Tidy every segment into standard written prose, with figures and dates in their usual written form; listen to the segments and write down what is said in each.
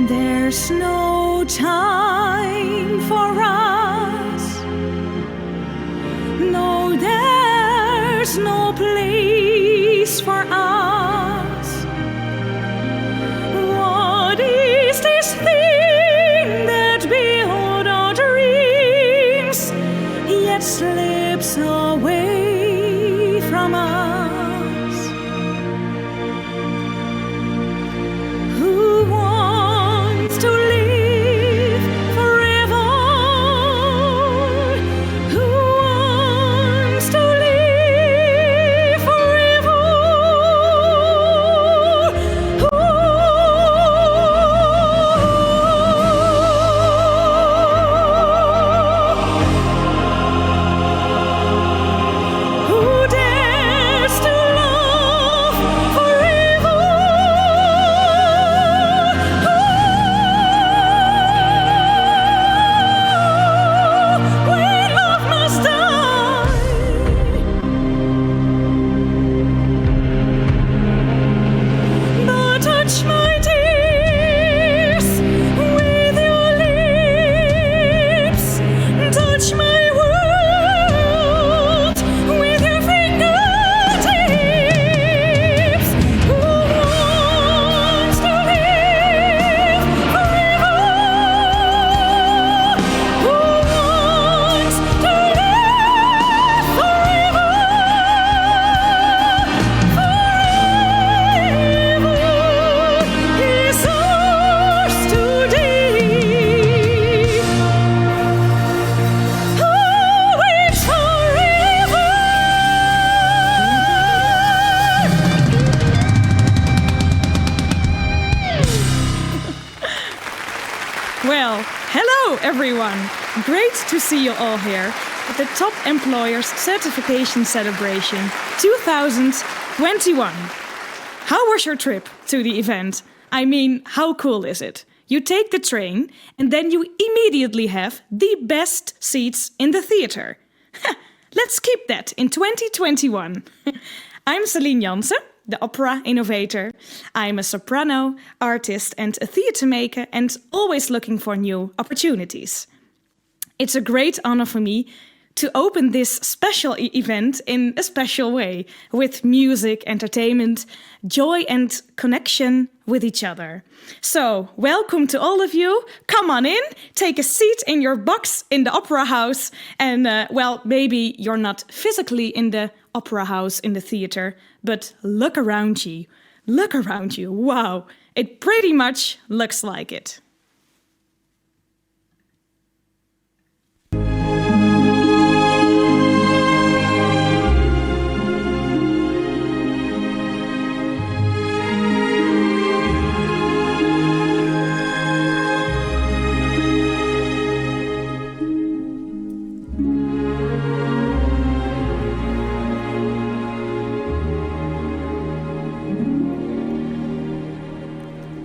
There's no time for us. No, there's no place for us. What is this thing that beyond our dreams yet slips away from us? Who wants to live forever? Who wants to live forever? Who dares to love forever? When love must die. But touch my tears with your lips. Touch my world with your fingertips. Who wants to live forever? Who wants to live forever? Forever is ours today. Oh, it's forever. Well, hello everyone. Great to see you all here at the Top Employers Certification Celebration 2021. How was your trip to the event? I mean, how cool is it? You take the train and then you immediately have the best seats in the theater. Let's keep that in 2021. I'm Celine Jansen, the opera innovator. I'm a soprano, artist and a theater maker and always looking for new opportunities. It's a great honor for me to open this special event in a special way with music, entertainment, joy and connection with each other. So, welcome to all of you. Come on in, take a seat in your box in the opera house. And, well, maybe you're not physically in the opera house, in the theater, but look around you. Look around you. Wow, it pretty much looks like it.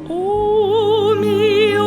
Oh, mio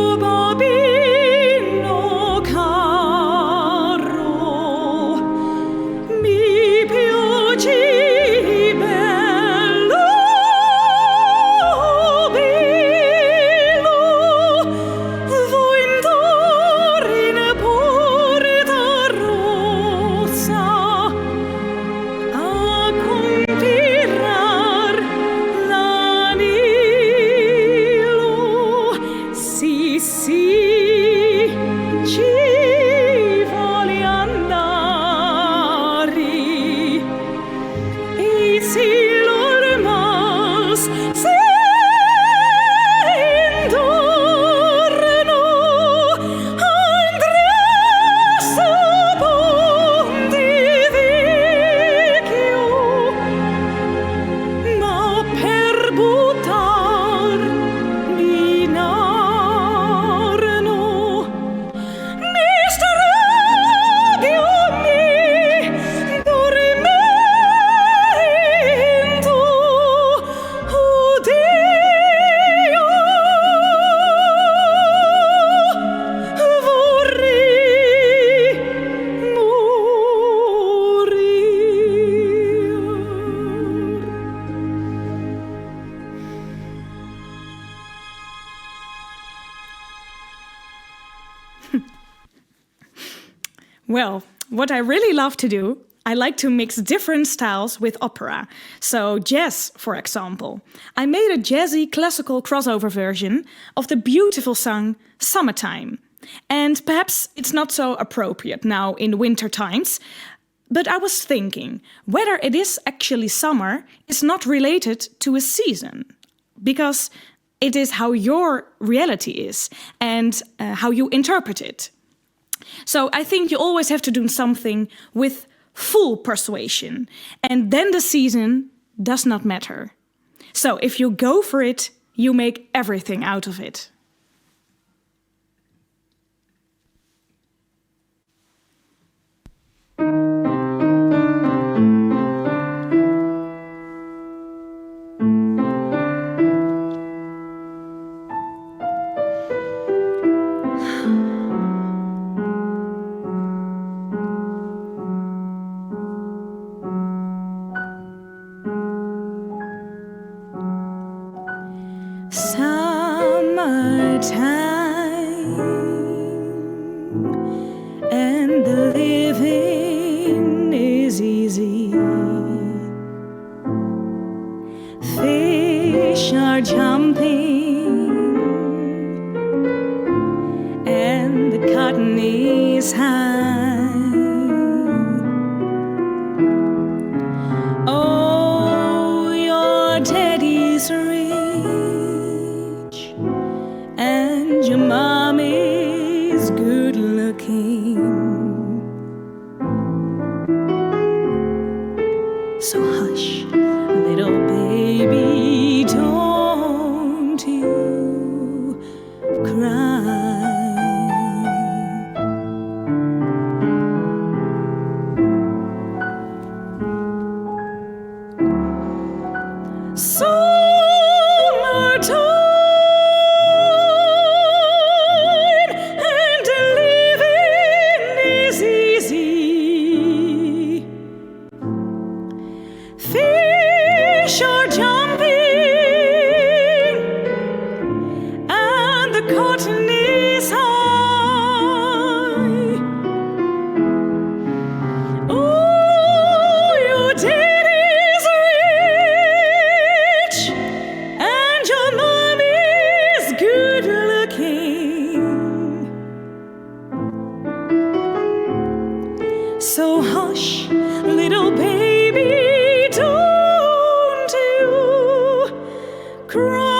Well, what I really love to do, I like to mix different styles with opera. So jazz, for example. I made a jazzy classical crossover version of the beautiful song Summertime. And perhaps it's not so appropriate now in winter times, but I was thinking whether it is actually summer is not related to a season, because it is how your reality is and how you interpret it. So I think you always have to do something with full persuasion, and then the season does not matter. So if you go for it, you make everything out of it. Summertime, and the living is easy. Fish are jumping, and the cotton is high. Oh, your daddy's rich, and your mom is good looking. So hush, little baby, don't you cry. Summertime, and the living is easy. Fish are jumping, and the cotton is high. Oh, your daddy's rich, and your mom is good looking. So hush, little baby, don't you cry.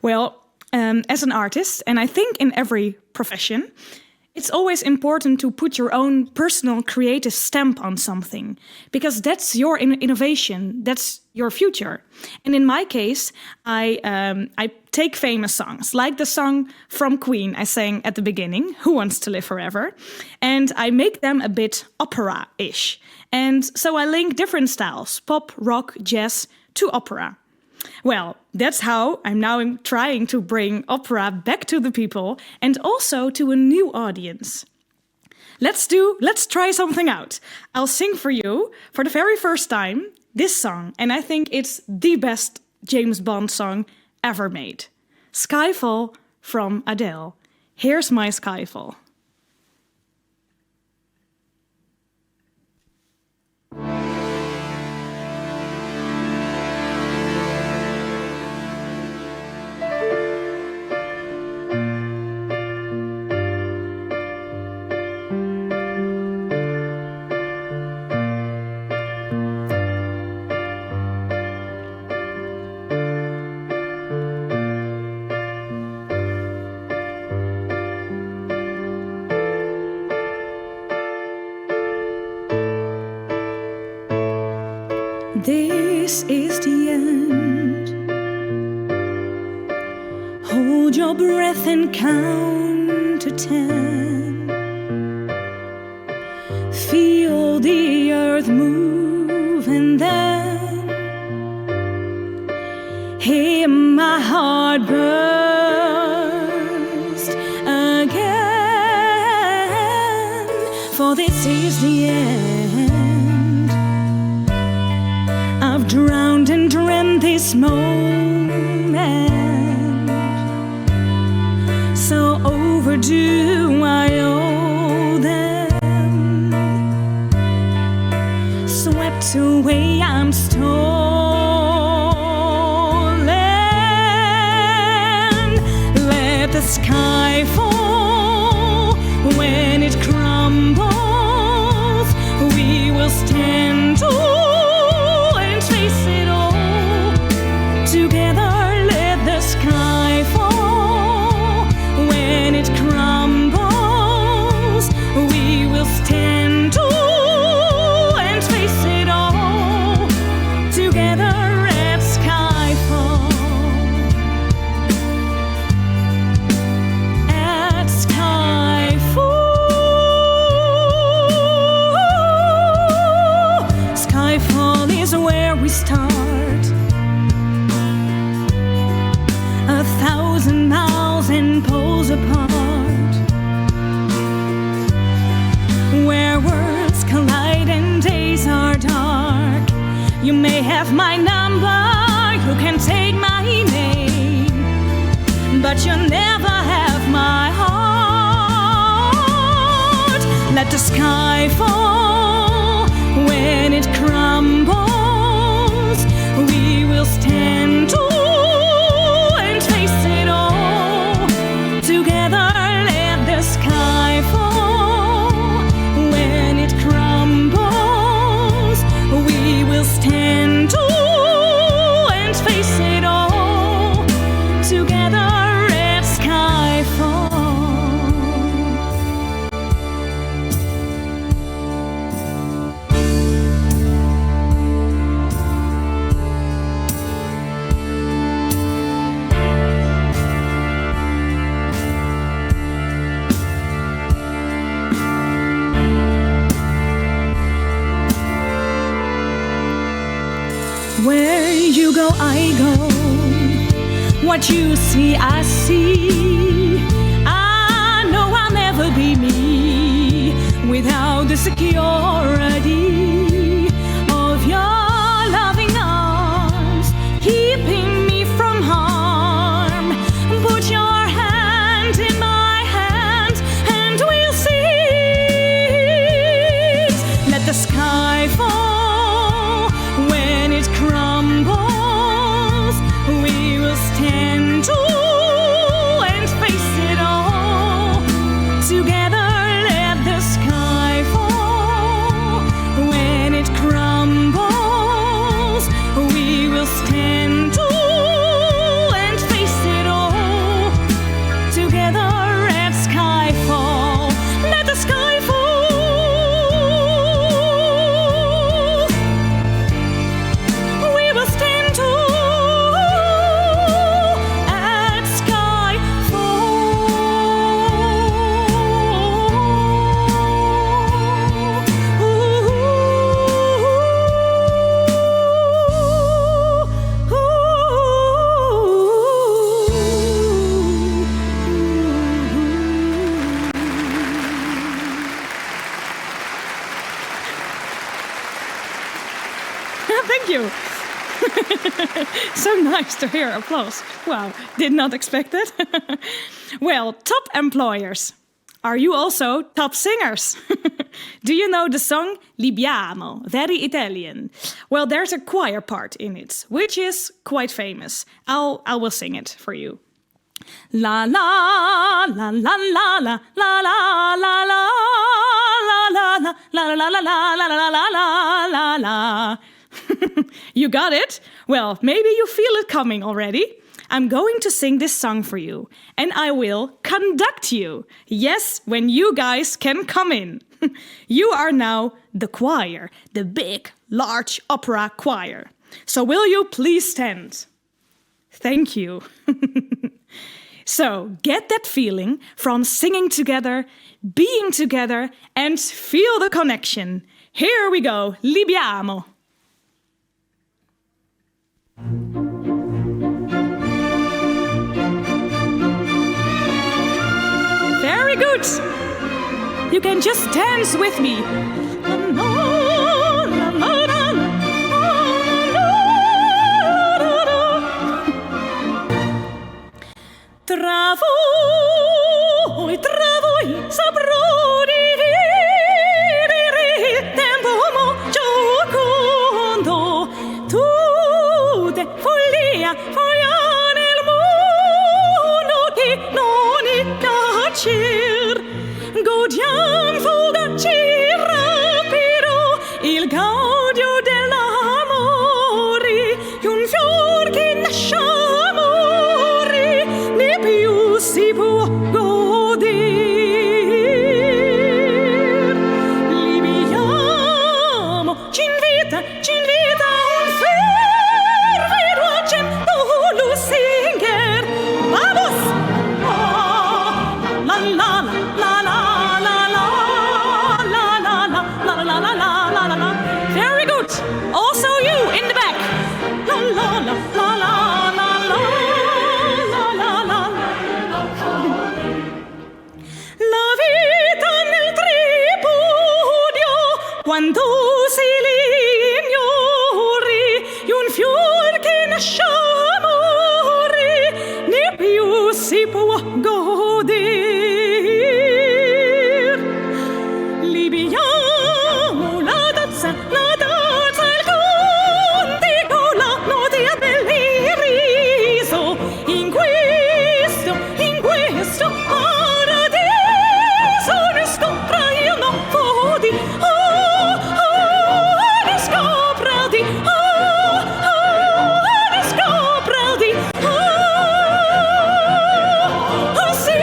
Well, as an artist, and I think in every profession, it's always important to put your own personal creative stamp on something, because that's your innovation, that's your future. And in my case, I take famous songs, like the song from Queen I sang at the beginning, Who Wants to Live Forever, and I make them a bit opera-ish. And so I link different styles, pop, rock, jazz, to opera. Well, that's how I'm now trying to bring opera back to the people and also to a new audience. Let's try something out. I'll sing for you for the very first time this song, and I think it's the best James Bond song ever made. Skyfall from Adele. Here's my Skyfall. This is the end. Hold your breath and count to 10. Feel the earth move, and then hear my heart burst again, for this is the end. I've drowned and dreamt this moment, so overdue I owe them. Swept away, I'm stolen. Let the sky fall. When it crumbles, we will stand tall and face it all together. Let the sky fall. When it crumbles, we will stand tall and face it all together at skyfall. At skyfall. Skyfall is where we start. 1,000 miles and poles apart, where worlds collide and days are dark. You may have my number, you can take my name, but you'll never have my heart. Let the sky fall. When it crumbles, we will stand tall and face it all together. Let the sky fall. When it crumbles, we will stand tall and face it all together at skyfall. Where you go, I go. What you see, I see. I know I'll never be me without the security of your loving arms, keeping me from harm. Put your hand in my hand and we'll see. Let the sky fall. When it crumbles, we will stand tall and face it all together. Let the sky fall. When it crumbles, we will stand tall and face it all together at skyfall. Let the sky fall. We will stand tall at Thank you. So nice to hear applause. Wow, did not expect that. Well, top employers. Are you also top singers? Do you know the song Libiamo, very Italian? Well, there's a choir part in it, which is quite famous. I will sing it for you. La la la la la la la la la la la la la la la la la la la la. You got it? Well, maybe you feel it coming already. I'm going to sing this song for you, and I will conduct you. Yes, when you guys can come in. You are now the choir, the big, large opera choir. So will you please stand? Thank you. So get that feeling from singing together, being together, and feel the connection. Here we go. Libiamo. Very good. You can just dance with me. Travoi, travoi, saprò di vivere tempo giocondo. Tutte follia, follia nel mondo che non è piacer. Godiam fugaci rapido il gaudio dell'amore, un fior che nasce amore, né più si può goder. Libiamo, ci invita un fervido accento lusinger. Vamos! La la la la la la la la la la la la la la la la. Very good. Also you in the back. La la la la la la la la la la. La vita nel tripudio quando si l'ignori, un fior che nasce amore, né più si può goder. Libiamo la danza, il cantico, la notte dell'iriso, in questo paradiso ne scopra io non podi, ne scopra di, ne scopra di, sì.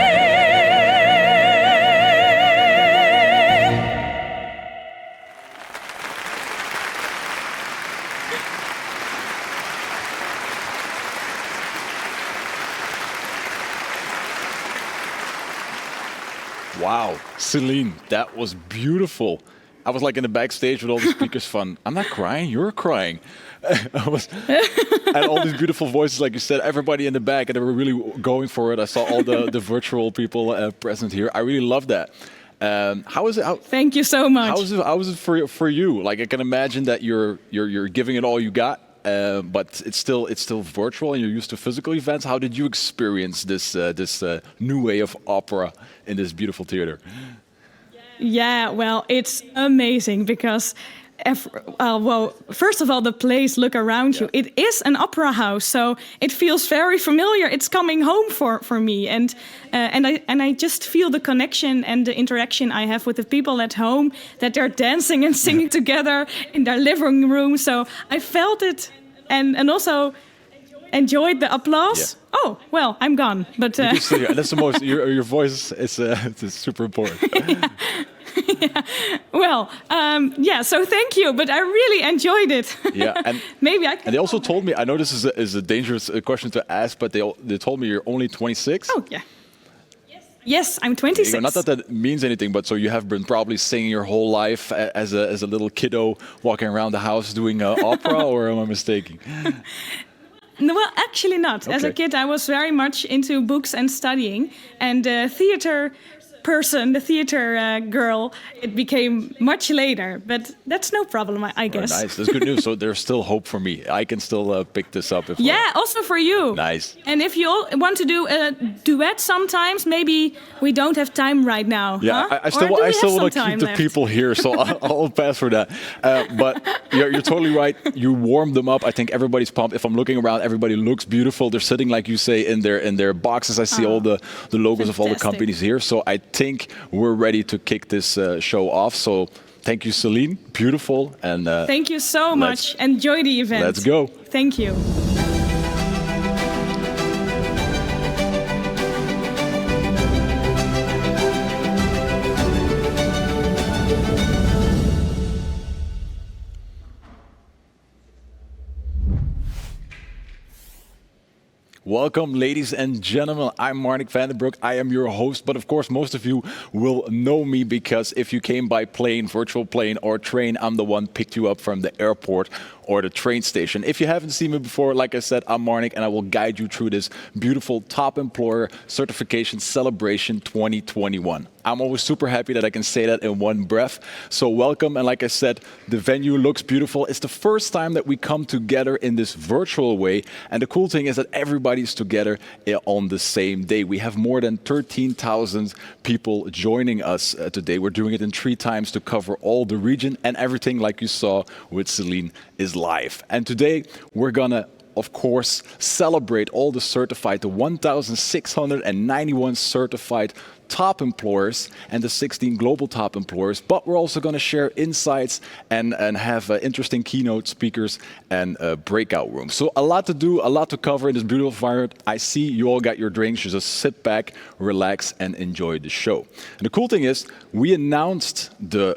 Wow, Celine, that was beautiful. I was like in the backstage with all the speakers fun. I'm not crying, you're crying. And all these beautiful voices, like you said, everybody in the back, and they were really going for it. I saw all the virtual people present here. I really love that. How is it? Thank you so much. How is it for you? Like I can imagine that you're giving it all you got, but it's still virtual, and you're used to physical events. How did you experience this new way of opera in this beautiful theater? Yeah, well, it's amazing because, well, first of all, the place, look around you. It is an opera house, so it feels very familiar. It's coming home for me, and I just feel the connection and the interaction I have with the people at home, that they're dancing and singing together in their living room. So I felt it, and also enjoyed the applause. Yeah. Oh, well, I'm gone, but You can still hear- that's the most. Your voice is it's super important. yeah. Well, yeah. So thank you, but I really enjoyed it. Yeah, and maybe I can. And they also told me, I know this is a dangerous question to ask, but they told me you're only 26. Oh yeah. Yes, I'm 26. Not that that means anything, but so you have been probably singing your whole life as a little kiddo walking around the house doing opera, or am I mistaken? No, well, actually not. As a Okay. kid, I was very much into books and studying, and theater person, the theater girl, it became much later. But that's no problem, I guess. Nice, that's good news. So there's still hope for me. I can still pick this up. If Yeah, also for you. Nice. And if you all want to do a duet sometimes, maybe we don't have time right now. Yeah, huh? I still Or do we I still have want to some keep time the left? people here, so I'll pass for that. But you're totally right. You warmed them up. I think everybody's pumped. If I'm looking around, everybody looks beautiful. They're sitting, like you say, in their boxes. I see all the logos of all the fantastic. companies here. So I think we're ready to kick this show off. So thank you, Celine. Beautiful. And Thank you so much. Enjoy the event. let's go. Thank you. Welcome, ladies and gentlemen. I'm Marnik Vandenbroek. I am your host, but of course, most of you will know me because if you came by plane, virtual plane, or train, I'm the one picked you up from the airport or the train station. If you haven't seen me before, like I said, I'm Marnik, and I will guide you through this beautiful Top Employer Certification Celebration 2021. I'm always super happy that I can say that in one breath. So welcome, and like I said, the venue looks beautiful. It's the first time that we come together in this virtual way, and the cool thing is that everybody's together on the same day. We have more than 13,000 people joining us today. We're doing it in 3 times to cover all the region, and everything, like you saw with Celine, is live. And today we're gonna, of course, celebrate all the 1,691 certified top employers and the 16 global top employers, but we're also going to share insights and have interesting keynote speakers and breakout rooms. So a lot to do, a lot to cover in this beautiful environment. I see you all got your drinks. You just sit back, relax, and enjoy the show. And the cool thing is, we announced the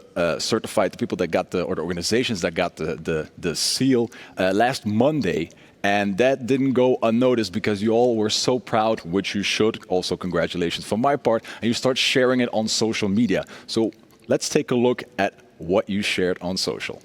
people that got the organizations that got the seal last Monday. And that didn't go unnoticed because you all were so proud, which you should. Also, congratulations from my part. And you start sharing it on social media. So let's take a look at what you shared on social.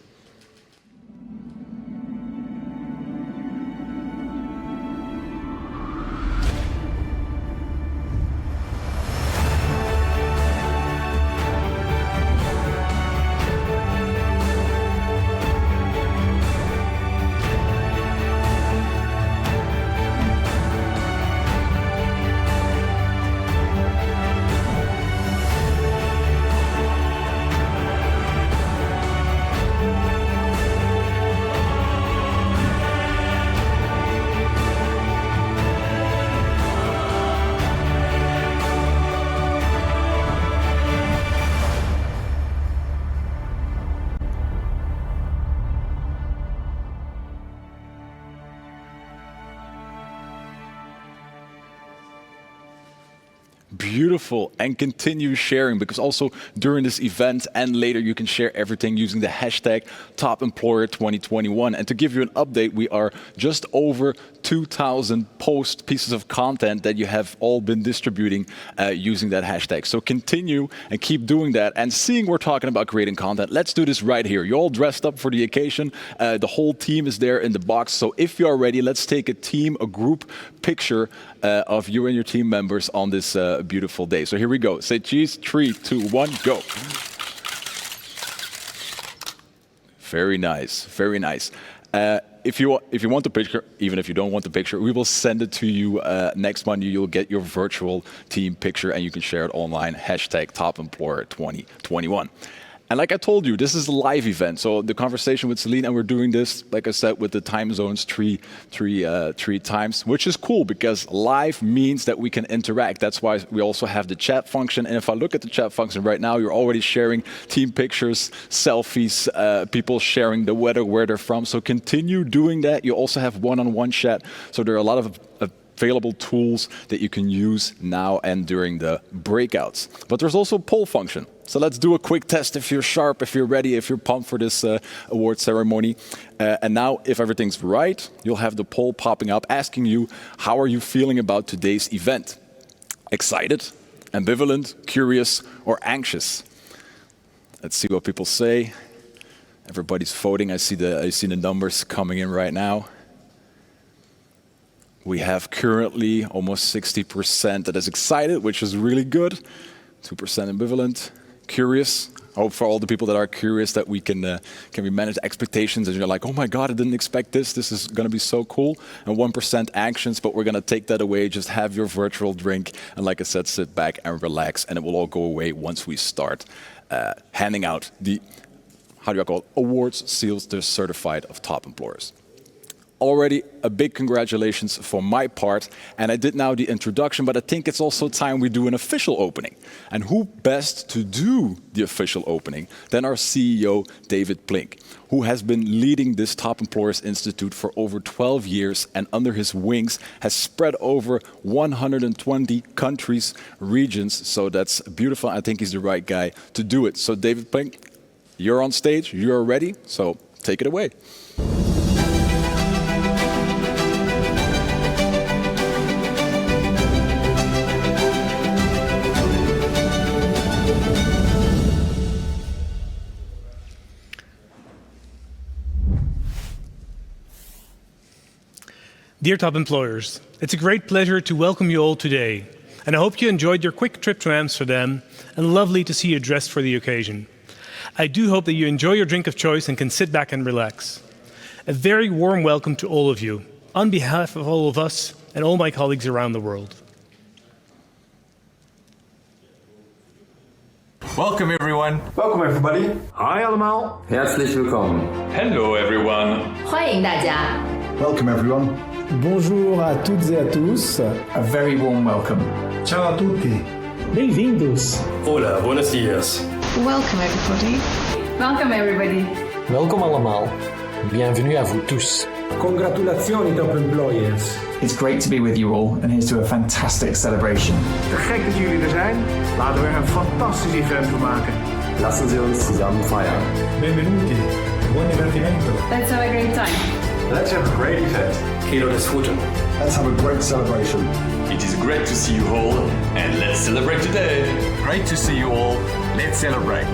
Beautiful, and continue sharing, because also during this event and later you can share everything using the hashtag TopEmployer2021. And to give you an update, we are just over 2,000 pieces of content that you have all been distributing using that hashtag. So continue and keep doing that. And seeing we're talking about creating content, let's do this right here. You're all dressed up for the occasion. The whole team is there in the box. So if you are ready, let's take a group picture of you and your team members on this beautiful day. So here we go. Say cheese. 3, 2, 1, go. Very nice. Very nice. If you want the picture, even if you don't want the picture, we will send it to you next Monday. You'll get your virtual team picture and you can share it online. Hashtag TopEmployer2021. And like I told you, this is a live event. So the conversation with Celine, and we're doing this, like I said, with the time zones three times, which is cool because live means that we can interact. That's why we also have the chat function. And if I look at the chat function right now, you're already sharing team pictures, selfies, people sharing the weather, where they're from. So continue doing that. You also have one-on-one chat. So there are a lot of available tools that you can use now and during the breakouts. But there's also a poll function. So let's do a quick test if you're sharp, if you're ready, if you're pumped for this award ceremony. And now, if everything's right, you'll have the poll popping up asking you, how are you feeling about today's event? Excited, ambivalent, curious, or anxious? Let's see what people say. Everybody's voting. I see the numbers coming in right now. We have currently almost 60% that is excited, which is really good. 2% ambivalent. Curious. I hope for all the people that are curious that we can we manage expectations and you're like, oh my God, I didn't expect this. This is going to be so cool. And 1% anxious, but we're going to take that away. Just have your virtual drink. And like I said, sit back and relax. And it will all go away once we start handing out the, awards, seals, the certified of top employers. Already a big congratulations for my part. And I did now the introduction, but I think it's also time we do an official opening. And who best to do the official opening than our CEO, David Plink, who has been leading this Top Employers Institute for over 12 years and under his wings has spread over 120 countries, regions. So that's beautiful. I think he's the right guy to do it. So David Plink, you're on stage, you're ready. So take it away. Dear top employers, it's a great pleasure to welcome you all today, and I hope you enjoyed your quick trip to Amsterdam, and lovely to see you dressed for the occasion. I do hope that you enjoy your drink of choice and can sit back and relax. A very warm welcome to all of you, on behalf of all of us and all my colleagues around the world. Welcome everyone. Welcome everybody. Hi allemaal. Herzlich willkommen. Hello everyone. 欢迎大家。 Welcome everyone. Bonjour à toutes et à tous. A very warm welcome. Ciao a tutti. Bem-vindos. Hola, buenos dias. Welcome everybody. Welcome everybody. Welkom allemaal. Bienvenue à vous tous. Congratulazioni top employers. It's great to be with you all and here's to a fantastic celebration. Te gek dat jullie er zijn. Laten we er een fantastisch event van maken. Lassen Sie uns zusammen feiern. Benvenuti. Buon divertimento. Let's have a great time. Let's have a great event. Quiero disfruten. Let's have a great celebration. It is great to see you all and let's celebrate today. Great to see you all. Let's celebrate.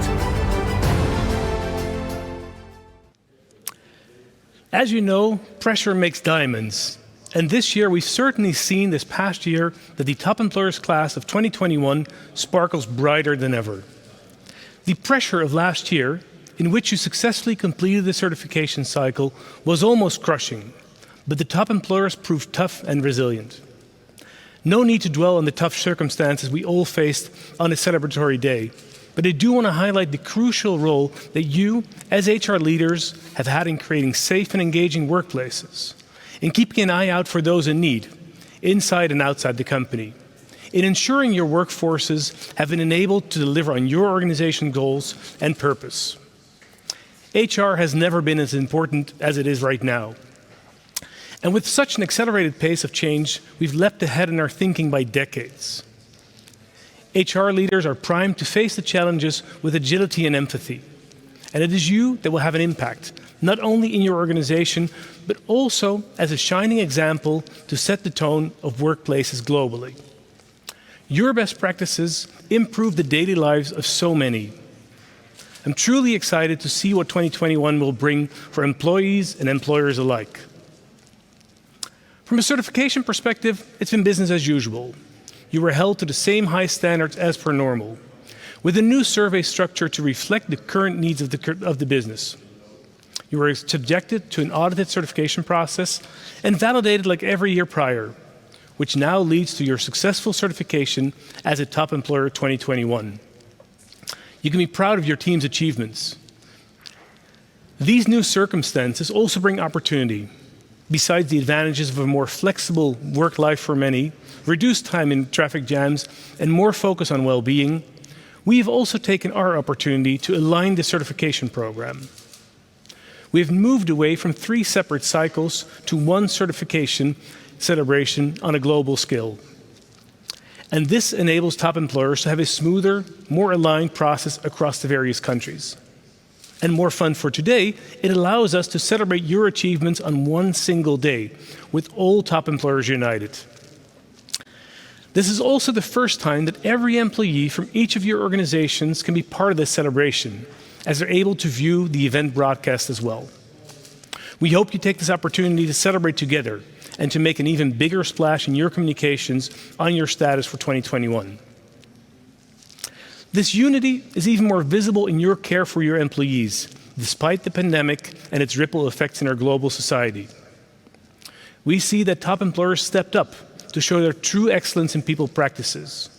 As you know, pressure makes diamonds. And this year, we've certainly seen this past year that the top employers class of 2021 sparkles brighter than ever. The pressure of last year, in which you successfully completed the certification cycle, was almost crushing, but the top employers proved tough and resilient. No need to dwell on the tough circumstances we all faced on a celebratory day, but I do want to highlight the crucial role that you, as HR leaders, have had in creating safe and engaging workplaces, in keeping an eye out for those in need, inside and outside the company, in ensuring your workforces have been enabled to deliver on your organization goals and purpose. HR has never been as important as it is right now. And with such an accelerated pace of change, we've leapt ahead in our thinking by decades. HR leaders are primed to face the challenges with agility and empathy. And it is you that will have an impact, not only in your organization, but also as a shining example to set the tone of workplaces globally. Your best practices improve the daily lives of so many. I'm truly excited to see what 2021 will bring for employees and employers alike. From a certification perspective, it's been business as usual. You were held to the same high standards as per normal, with a new survey structure to reflect the current needs of the business. You were subjected to an audited certification process and validated like every year prior, which now leads to your successful certification as a top employer 2021. You can be proud of your team's achievements. These new circumstances also bring opportunity. Besides the advantages of a more flexible work life for many, reduced time in traffic jams, and more focus on well-being, we have also taken our opportunity to align the certification program. We have moved away from 3 separate cycles to 1 certification celebration on a global scale. And this enables top employers to have a smoother, more aligned process across the various countries. And more fun for today, it allows us to celebrate your achievements on 1 single day, with all top employers united. This is also the first time that every employee from each of your organizations can be part of this celebration, as they're able to view the event broadcast as well. We hope you take this opportunity to celebrate together and to make an even bigger splash in your communications on your status for 2021. This unity is even more visible in your care for your employees, despite the pandemic and its ripple effects in our global society. We see that top employers stepped up to show their true excellence in people practices.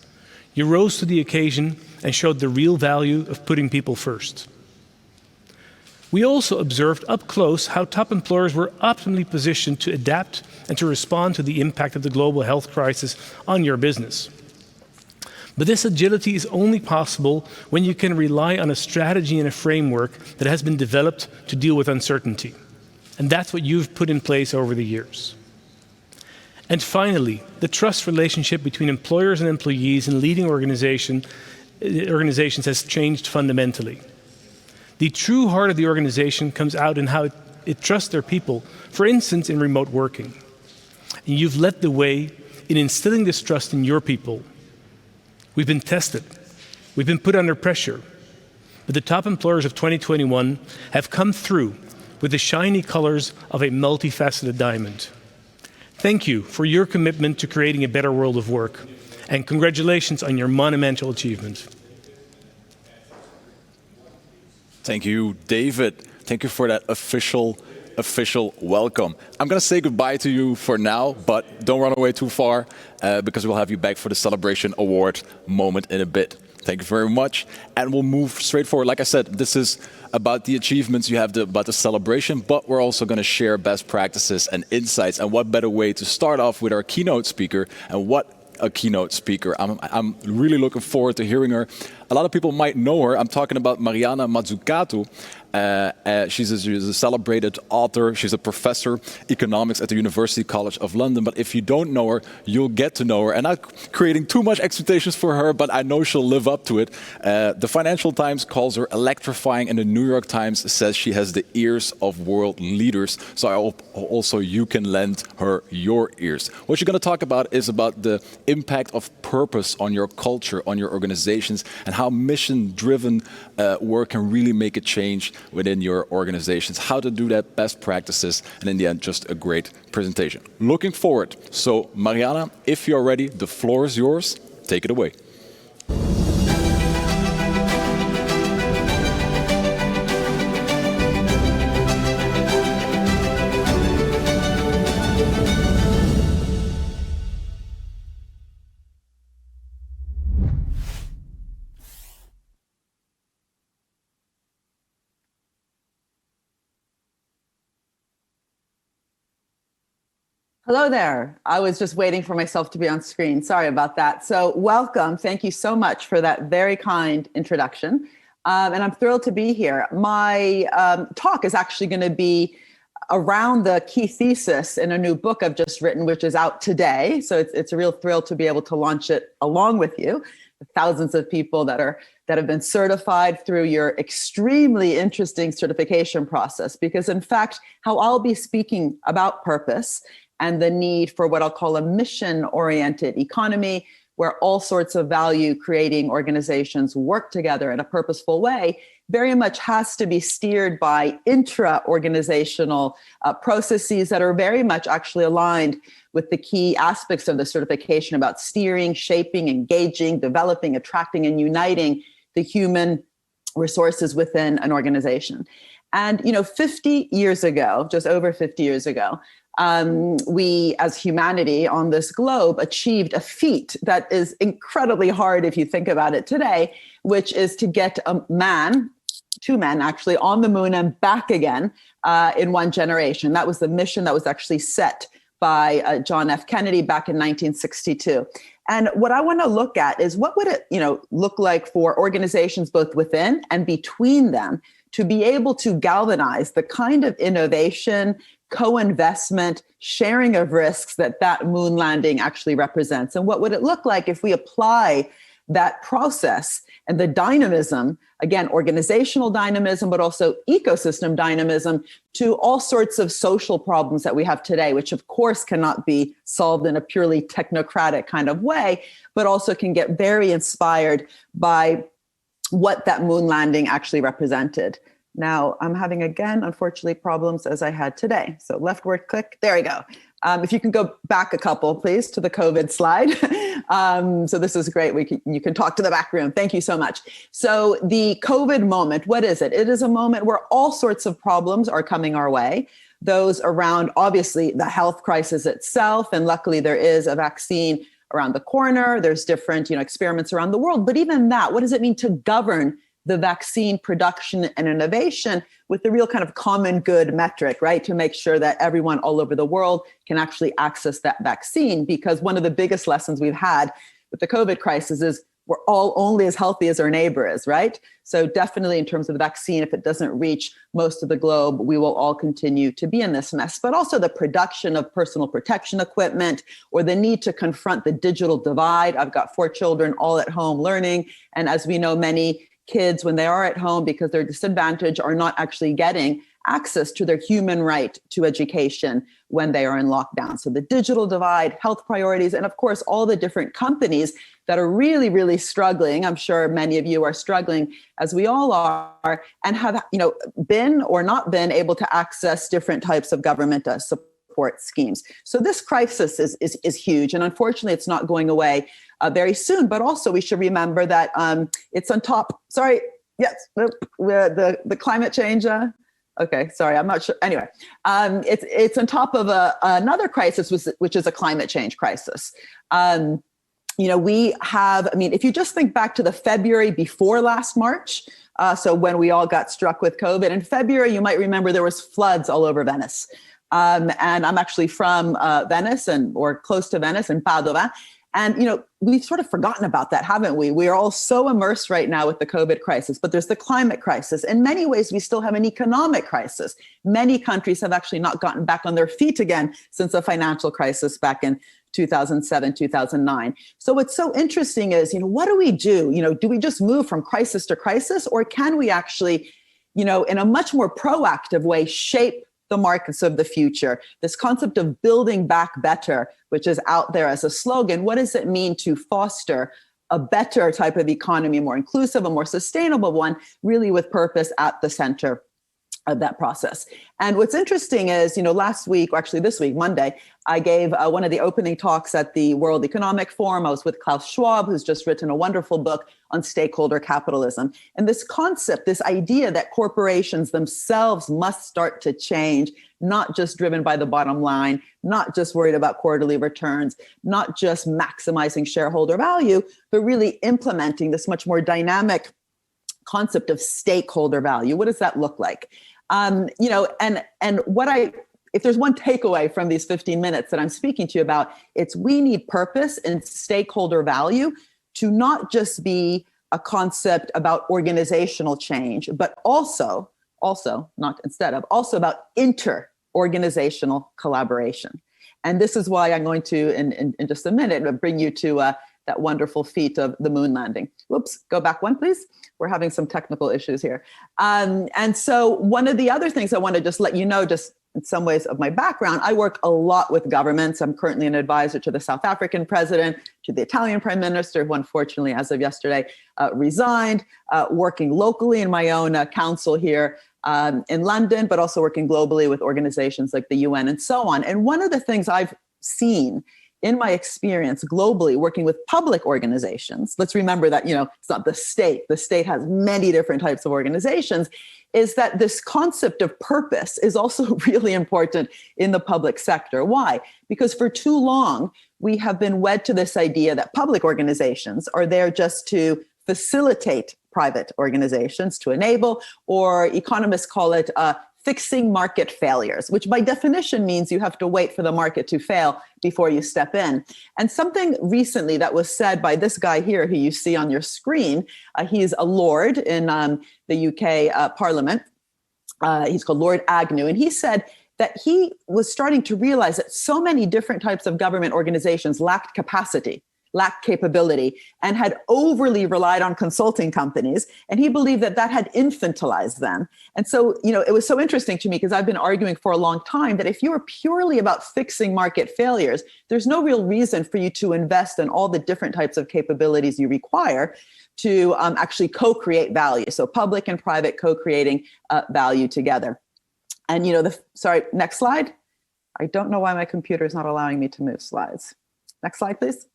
You rose to the occasion and showed the real value of putting people first. We also observed up close how top employers were optimally positioned to adapt and to respond to the impact of the global health crisis on your business. But this agility is only possible when you can rely on a strategy and a framework that has been developed to deal with uncertainty. And that's what you've put in place over the years. And finally, the trust relationship between employers and employees in leading organizations has changed fundamentally. The true heart of the organization comes out in how it trusts their people, for instance, in remote working. And you've led the way in instilling this trust in your people. We've been tested. We've been put under pressure. But the top employers of 2021 have come through with the shiny colors of a multifaceted diamond. Thank you for your commitment to creating a better world of work, and congratulations on your monumental achievement. Thank you, David. Thank you for that official welcome. I'm going to say goodbye to you for now, but don't run away too far because we'll have you back for the Celebration Award moment in a bit. Thank you very much. And we'll move straight forward. Like I said, this is about the achievements you have, about the celebration, but we're also going to share best practices and insights. And what better way to start off with our keynote speaker, and what a keynote speaker. I'm really looking forward to hearing her. A lot of people might know her. I'm talking about Mariana Mazzucato. She's a celebrated author. She's a professor economics at the University College of London. But if you don't know her, you'll get to know her. And not creating too much expectations for her, but I know she'll live up to it. The Financial Times calls her electrifying, and the New York Times says she has the ears of world leaders. So I hope also you can lend her your ears. What you're going to talk about is about the impact of purpose on your culture, on your organizations, and how mission-driven work can really make a change within your organizations, how to do that, best practices, and in the end, just a great presentation. Looking forward. So, Mariana, if you're ready, the floor is yours. Take it away. Hello there. I was just waiting for myself to be on screen. Sorry about that. So welcome. Thank you so much for that very kind introduction. And I'm thrilled to be here. My talk is actually going to be around the key thesis in a new book I've just written, which is out today. So it's a real thrill to be able to launch it along with you. The thousands of people that have been certified through your extremely interesting certification process. Because in fact, how I'll be speaking about purpose and the need for what I'll call a mission-oriented economy, where all sorts of value-creating organizations work together in a purposeful way, very much has to be steered by intra-organizational processes that are very much actually aligned with the key aspects of the certification about steering, shaping, engaging, developing, attracting, and uniting the human resources within an organization. And 50 years ago, just over 50 years ago, we as humanity on this globe achieved a feat that is incredibly hard if you think about it today, which is to get two men actually, on the moon and back again in one generation. That was the mission that was actually set by John F. Kennedy back in 1962. And what I want to look at is what would it look like for organizations both within and between them to be able to galvanize the kind of innovation, co-investment, sharing of risks that moon landing actually represents. And what would it look like if we apply that process and the dynamism, again, organizational dynamism, but also ecosystem dynamism to all sorts of social problems that we have today, which of course cannot be solved in a purely technocratic kind of way, but also can get very inspired by what that moon landing actually represented. Now, I'm having, again, unfortunately, problems as I had today. So leftward click, there we go. If you can go back a couple, please, to the COVID slide. So this is great. You can talk to the back room. Thank you so much. So the COVID moment, what is it? It is a moment where all sorts of problems are coming our way. Those around, obviously, the health crisis itself. And luckily, there is a vaccine around the corner. There's different experiments around the world. But even that, what does it mean to govern the vaccine production and innovation with the real kind of common good metric, right? To make sure that everyone all over the world can actually access that vaccine. Because one of the biggest lessons we've had with the COVID crisis is we're all only as healthy as our neighbor is, right? So definitely in terms of the vaccine, if it doesn't reach most of the globe, we will all continue to be in this mess. But also the production of personal protection equipment or the need to confront the digital divide. I've got 4 children all at home learning. And as we know, many kids, when they are at home because they're disadvantaged, are not actually getting access to their human right to education when they are in lockdown. So the digital divide, health priorities, and of course, all the different companies that are really, really struggling. I'm sure many of you are struggling, as we all are, and have been or not been able to access different types of government support support schemes. So this crisis is huge. And unfortunately, it's not going away very soon. But also we should remember that it's on top. Sorry. Yes. The climate change. Okay, sorry, I'm not sure. Anyway, it's on top of another crisis, which is a climate change crisis. We have, if you just think back to the February before last March, so when we all got struck with COVID, in February, you might remember there was floods all over Venice. And I'm actually from Venice or close to Venice in Padova. And, we've sort of forgotten about that, haven't we? We are all so immersed right now with the COVID crisis, but there's the climate crisis. In many ways, we still have an economic crisis. Many countries have actually not gotten back on their feet again since the financial crisis back in 2007, 2009. So what's so interesting is, what do we do? Do we just move from crisis to crisis, or can we actually, in a much more proactive way, shape the markets of the future? This concept of building back better, which is out there as a slogan, what does it mean to foster a better type of economy, a more inclusive, a more sustainable one, really with purpose at the center of that process? And what's interesting is, last week, or actually this week, Monday, I gave one of the opening talks at the World Economic Forum. I was with Klaus Schwab, who's just written a wonderful book on stakeholder capitalism. And this concept, this idea that corporations themselves must start to change, not just driven by the bottom line, not just worried about quarterly returns, not just maximizing shareholder value, but really implementing this much more dynamic concept of stakeholder value. What does that look like? And if there's one takeaway from these 15 minutes that I'm speaking to you about, it's we need purpose and stakeholder value to not just be a concept about organizational change, but also about inter-organizational collaboration. And this is why I'm going to, in just a minute, bring you to that wonderful feat of the moon landing. Whoops, go back one, please. We're having some technical issues here. And so one of the other things I want to just let you know, just in some ways of my background, I work a lot with governments. I'm currently an advisor to the South African president, to the Italian prime minister, who unfortunately, as of yesterday, resigned, working locally in my own council here in London, but also working globally with organizations like the UN and so on. And one of the things I've seen in my experience globally working with public organizations, let's remember that, it's not the state. The state has many different types of organizations, is that this concept of purpose is also really important in the public sector. Why? Because for too long, we have been wed to this idea that public organizations are there just to facilitate private organizations, to enable, or economists call it fixing market failures, which by definition means you have to wait for the market to fail before you step in. And something recently that was said by this guy here, who you see on your screen, he's a lord in the UK Parliament. He's called Lord Agnew. And he said that he was starting to realize that so many different types of government organizations lacked capacity, lacked capability, and had overly relied on consulting companies. And he believed that that had infantilized them. And so, it was so interesting to me because I've been arguing for a long time that if you are purely about fixing market failures, there's no real reason for you to invest in all the different types of capabilities you require to actually co-create value. So public and private co-creating value together. And, sorry, next slide. I don't know why my computer is not allowing me to move slides. Next slide, please.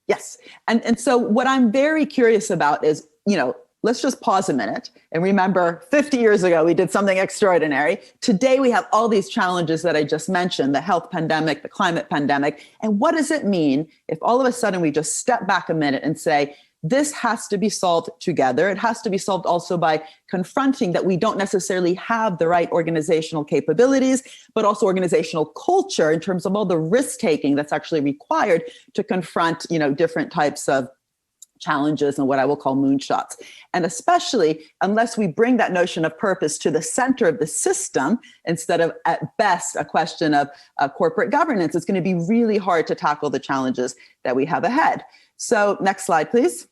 Yes. And so what I'm very curious about is, let's just pause a minute and remember 50 years ago, we did something extraordinary. Today, we have all these challenges that I just mentioned, the health pandemic, the climate pandemic. And what does it mean if all of a sudden we just step back a minute and say, this has to be solved together. It has to be solved also by confronting that we don't necessarily have the right organizational capabilities, but also organizational culture in terms of all the risk-taking that's actually required to confront, different types of challenges and what I will call moonshots. And especially unless we bring that notion of purpose to the center of the system, instead of at best a question of corporate governance, it's going to be really hard to tackle the challenges that we have ahead. So next slide, please.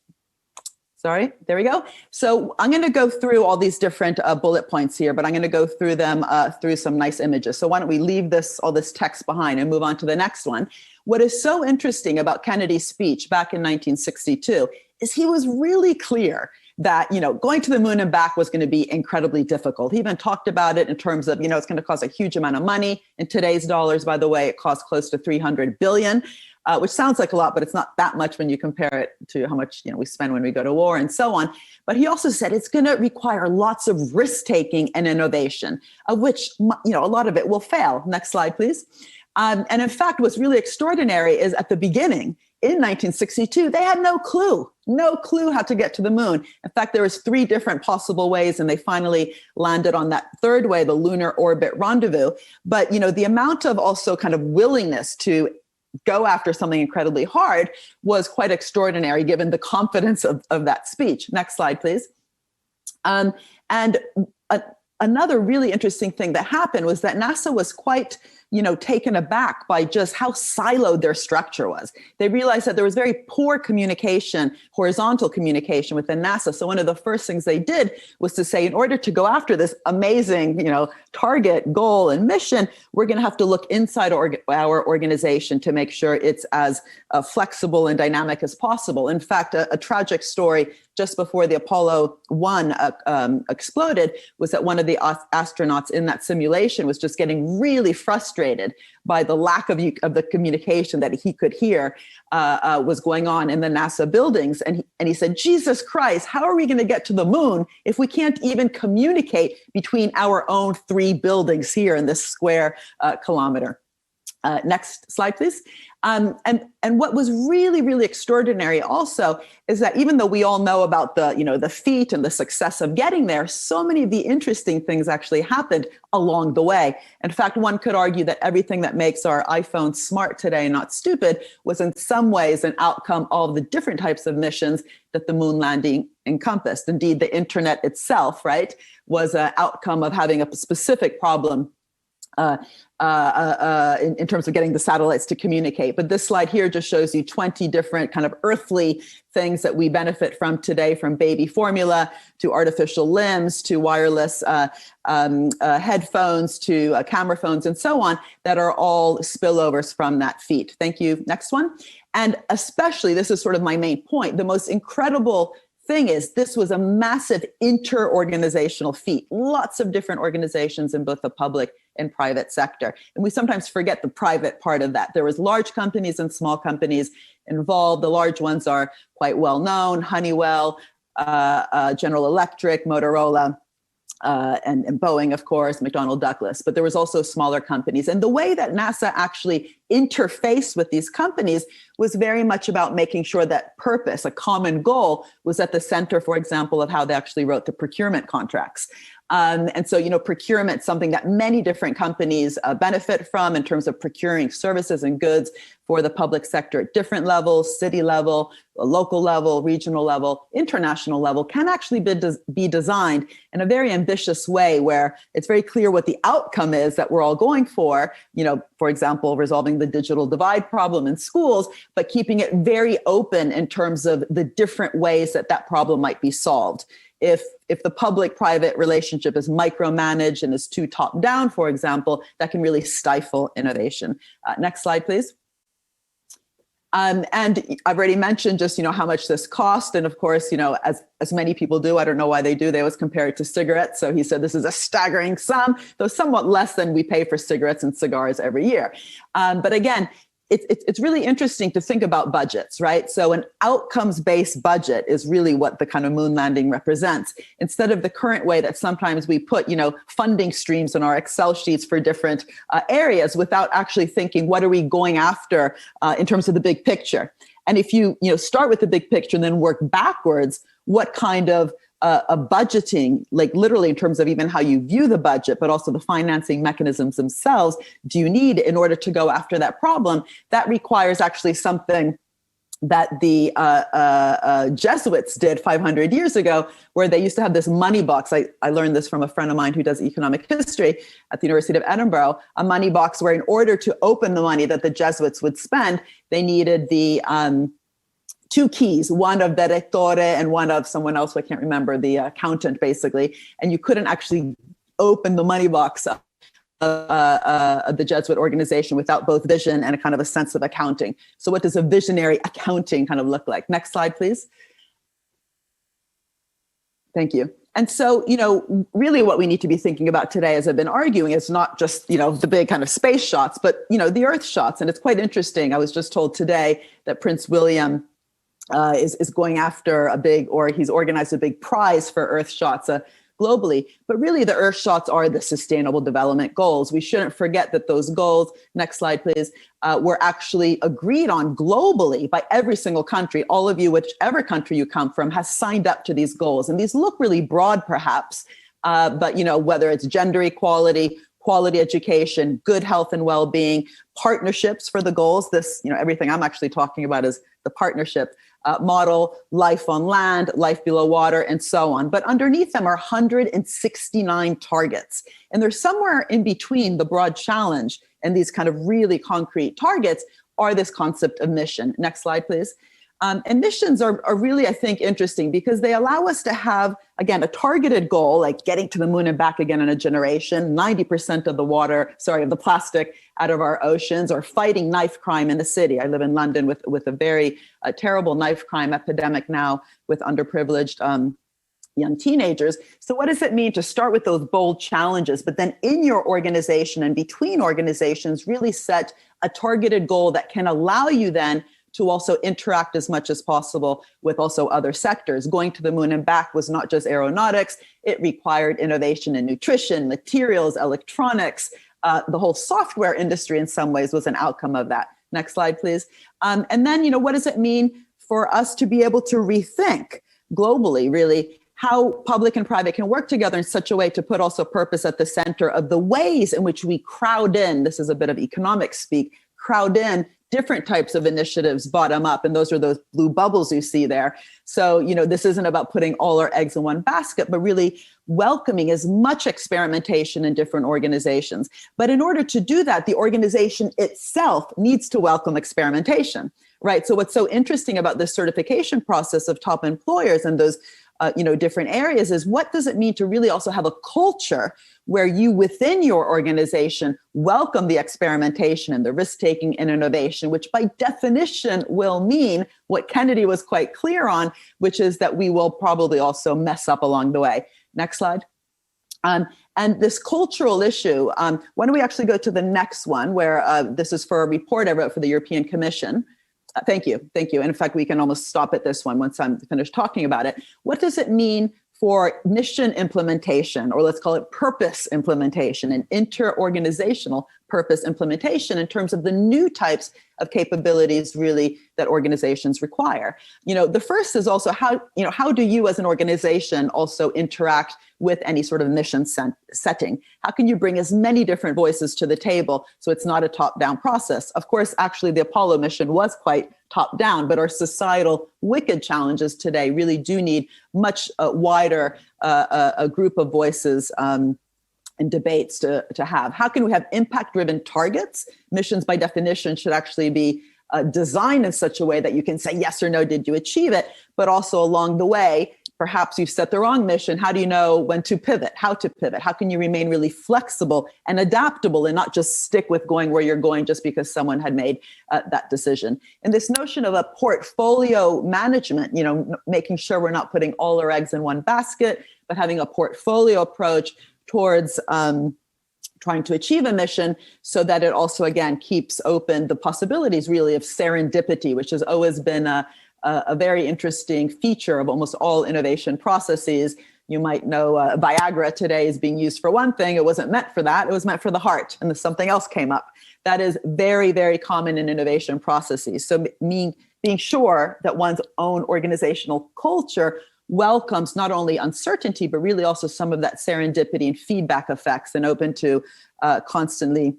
Sorry, there we go. So I'm going to go through all these different bullet points here, but I'm going to go through them through some nice images. So why don't we leave all this text behind and move on to the next one. What is so interesting about Kennedy's speech back in 1962 is he was really clear that, going to the moon and back was going to be incredibly difficult. He even talked about it in terms of, it's going to cost a huge amount of money. In today's dollars, by the way, it costs close to 300 billion, which sounds like a lot, but it's not that much when you compare it to how much, we spend when we go to war and so on. But he also said it's going to require lots of risk-taking and innovation, of which, a lot of it will fail. Next slide, please. And in fact, what's really extraordinary is at the beginning, in 1962, they had no clue how to get to the moon. In fact, there was 3 different possible ways, and they finally landed on that third way, the lunar orbit rendezvous. But, the amount of also kind of willingness to go after something incredibly hard was quite extraordinary, given the confidence of that speech. Next slide, please. Another really interesting thing that happened was that NASA was quite, taken aback by just how siloed their structure was. They realized that there was very poor communication, horizontal communication within NASA. So one of the first things they did was to say, in order to go after this amazing, target, goal, and mission, we're going to have to look inside our organization to make sure it's as flexible and dynamic as possible. In fact, a tragic story just before the Apollo 1 exploded was that one of the astronauts in that simulation was just getting really frustrated by the lack of the communication that he could hear was going on in the NASA buildings. And he said, Jesus Christ, how are we going to get to the moon if we can't even communicate between our own 3 buildings here in this square kilometer? Next slide, please. And what was really, really extraordinary also is that even though we all know about the feat and the success of getting there, so many of the interesting things actually happened along the way. In fact, one could argue that everything that makes our iPhone smart today, not stupid, was in some ways an outcome of the different types of missions that the moon landing encompassed. Indeed, the internet itself, right, was an outcome of having a specific problem in terms of getting the satellites to communicate. But this slide here just shows you 20 different kind of earthly things that we benefit from today, from baby formula to artificial limbs to wireless headphones to camera phones and so on, that are all spillovers from that feat. Thank you. Next one. And especially, this is sort of my main point, the most incredible thing is this was a massive inter-organizational feat. Lots of different organizations in both the public and private sector. And we sometimes forget the private part of that. There was large companies and small companies involved. The large ones are quite well known: Honeywell, General Electric, Motorola, and Boeing, of course, McDonnell Douglas. But there was also smaller companies. And the way that NASA actually interfaced with these companies was very much about making sure that purpose, a common goal, was at the center, for example, of how they actually wrote the procurement contracts. And so, procurement, something that many different companies benefit from in terms of procuring services and goods for the public sector at different levels: city level, local level, regional level, international level, can actually be designed in a very ambitious way where it's very clear what the outcome is that we're all going for, for example, resolving the digital divide problem in schools, but keeping it very open in terms of the different ways that that problem might be solved. If the public-private relationship is micromanaged and is too top-down, for example, that can really stifle innovation. Next slide, please. And I've already mentioned just, how much this cost. And of course, as many people do, I don't know why they do, they always compare it to cigarettes. So he said this is a staggering sum, though somewhat less than we pay for cigarettes and cigars every year. But again, it's really interesting to think about budgets, right? So an outcomes-based budget is really what the kind of moon landing represents. Instead of the current way that sometimes we put, funding streams in our Excel sheets for different areas without actually thinking, what are we going after in terms of the big picture? And if you start with the big picture and then work backwards, what kind of a budgeting, like literally in terms of even how you view the budget, but also the financing mechanisms themselves, do you need in order to go after that problem? That requires actually something that the Jesuits did 500 years ago, where they used to have this money box. I learned this from a friend of mine who does economic history at the University of Edinburgh, a money box where in order to open the money that the Jesuits would spend, they needed the 2 keys, one of Direttore and one of someone else, I can't remember, the accountant, basically. And you couldn't actually open the money box of the Jesuit organization without both vision and a kind of a sense of accounting. So what does a visionary accounting kind of look like? Next slide, please. Thank you. And so, really what we need to be thinking about today, as I've been arguing, is not just, the big kind of space shots, but, the Earth shots. And it's quite interesting. I was just told today that Prince William is going after he's organized a big prize for Earth shots globally. But really, the Earth shots are the Sustainable Development Goals. We shouldn't forget that those goals, next slide, please, were actually agreed on globally by every single country. All of you, whichever country you come from, has signed up to these goals. And these look really broad, perhaps, but, whether it's gender equality, quality education, good health and well-being, partnerships for the goals. This, everything I'm actually talking about is the partnership model, life on land, life below water, and so on. But underneath them are 169 targets. And there's somewhere in between the broad challenge and these kind of really concrete targets are this concept of mission. Next slide, please. And missions are really, I think, interesting because they allow us to have, again, a targeted goal, like getting to the moon and back again in a generation, 90% of the plastic out of our oceans, or fighting knife crime in the city. I live in London with a very terrible knife crime epidemic now with underprivileged young teenagers. So what does it mean to start with those bold challenges, but then in your organization and between organizations, really set a targeted goal that can allow you then to also interact as much as possible with also other sectors. Going to the moon and back was not just aeronautics, it required innovation in nutrition, materials, electronics. The whole software industry in some ways was an outcome of that. Next slide, please. And then, what does it mean for us to be able to rethink globally, really, how public and private can work together in such a way to put also purpose at the center of the ways in which we crowd in, this is a bit of economics speak, crowd in different types of initiatives bottom up. And those are those blue bubbles you see there. So, this isn't about putting all our eggs in one basket, but really welcoming as much experimentation in different organizations. But in order to do that, the organization itself needs to welcome experimentation, right? So what's so interesting about this certification process of top employers and those different areas is what does it mean to really also have a culture where you within your organization welcome the experimentation and the risk-taking and innovation, which by definition will mean what Kennedy was quite clear on, which is that we will probably also mess up along the way. Next slide. And this cultural issue, why don't we actually go to the next one where this is for a report I wrote for the European Commission. Thank you. And in fact, we can almost stop at this one once I'm finished talking about it. What does it mean for mission implementation, or let's call it purpose implementation and inter-organizational purpose implementation in terms of the new types of capabilities really that organizations require? The first is also how do you as an organization also interact with any sort of mission setting? How can you bring as many different voices to the table so it's not a top-down process? Of course, actually, the Apollo mission was quite top-down, but our societal wicked challenges today really do need much wider a group of voices and debates to have. How can we have impact-driven targets? Missions, by definition, should actually be designed in such a way that you can say yes or no, did you achieve it? But also along the way, perhaps you've set the wrong mission. How do you know when to pivot, how to pivot? How can you remain really flexible and adaptable and not just stick with going where you're going just because someone had made that decision? And this notion of a portfolio management, making sure we're not putting all our eggs in one basket, but having a portfolio approach towards trying to achieve a mission so that it also, again, keeps open the possibilities really of serendipity, which has always been a very interesting feature of almost all innovation processes. You might know Viagra today is being used for one thing. It wasn't meant for that. It was meant for the heart, and then something else came up. That is very, very common in innovation processes. So being sure that one's own organizational culture welcomes not only uncertainty, but really also some of that serendipity and feedback effects, and open to constantly